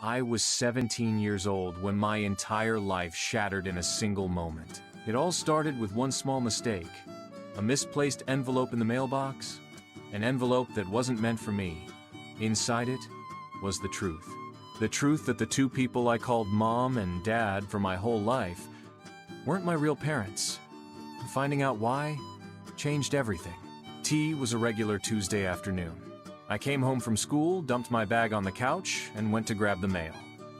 I was 17 years old when my entire life shattered in a single moment. It all started with one small mistake. A misplaced envelope in the mailbox. An envelope that wasn't meant for me. Inside it was the truth. The truth that the two people I called mom and dad for my whole life weren't my real parents. Finding out why changed everything. Tea was a regular Tuesday afternoon. I came home from school, dumped my bag on the couch, and went to grab the mail.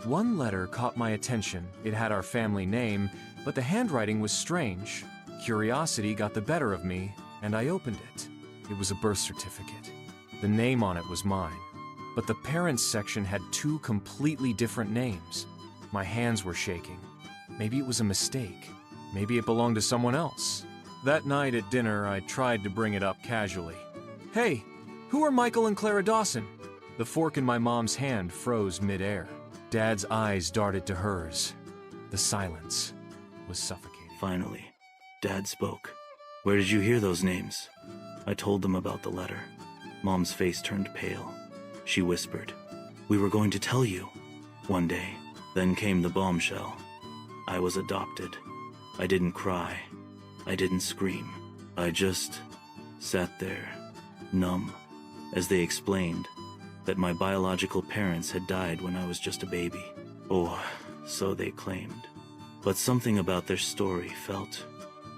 One letter caught my attention. It had our family name, but the handwriting was strange. Curiosity got the better of me, and I opened it. It was a birth certificate. The name on it was mine, but the parents section had two completely different names. My hands were shaking. Maybe it was a mistake. Maybe it belonged to someone else. That night at dinner, I tried to bring it up casually. "Hey, who are Michael and Clara Dawson?" The fork in my mom's hand froze mid-air. Dad's eyes darted to hers. The silence was suffocating. Finally, Dad spoke. "Where did you hear those names?" I told them about the letter. Mom's face turned pale. She whispered, "We were going to tell you one day." Then came the bombshell. I was adopted. I didn't cry. I didn't scream. I just sat there, numb, as they explained that my biological parents had died when I was just a baby. Or so they claimed. But something about their story felt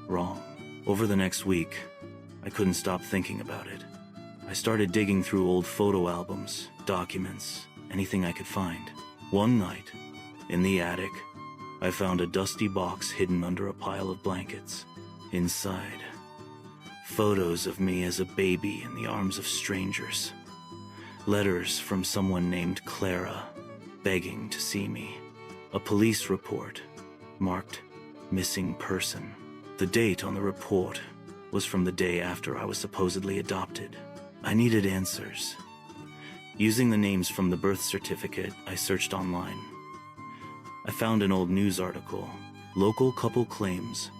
wrong. Over the next week, I couldn't stop thinking about it. I started digging through old photo albums, documents, anything I could find. One night, in the attic, I found a dusty box hidden under a pile of blankets. Inside, photos of me as a baby in the arms of strangers. Letters from someone named Clara, begging to see me. A police report, marked missing person. The date on the report was from the day after I was supposedly adopted. I needed answers. Using the names from the birth certificate, I searched online. I found an old news article. Local couple claims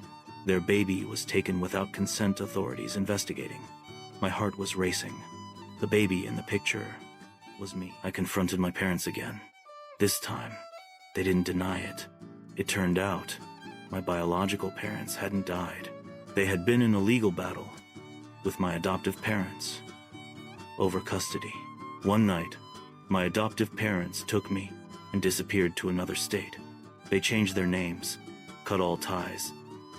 their baby was taken without consent, authorities investigating. My heart was racing. The baby in the picture was me. I confronted my parents again. This time, they didn't deny it. It turned out, my biological parents hadn't died. They had been in a legal battle with my adoptive parents over custody. One night, my adoptive parents took me and disappeared to another state. They changed their names, cut all ties,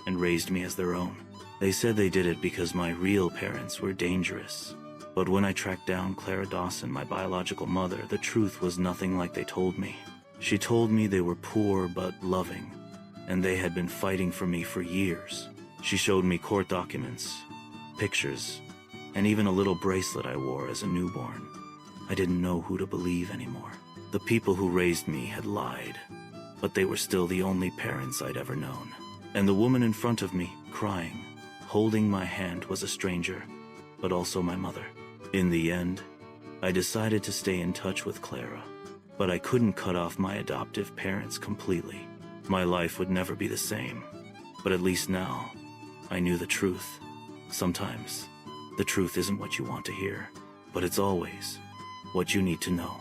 and raised me as their own. They said they did it because my real parents were dangerous. But when I tracked down Clara Dawson, my biological mother, the truth was nothing like they told me. She told me they were poor but loving, and they had been fighting for me for years. She showed me court documents, pictures, and even a little bracelet I wore as a newborn. I didn't know who to believe anymore. The people who raised me had lied, but they were still the only parents I'd ever known. And the woman in front of me, crying, holding my hand, was a stranger, but also my mother. In the end, I decided to stay in touch with Clara, but I couldn't cut off my adoptive parents completely. My life would never be the same, but at least now, I knew the truth. Sometimes, the truth isn't what you want to hear, but it's always what you need to know.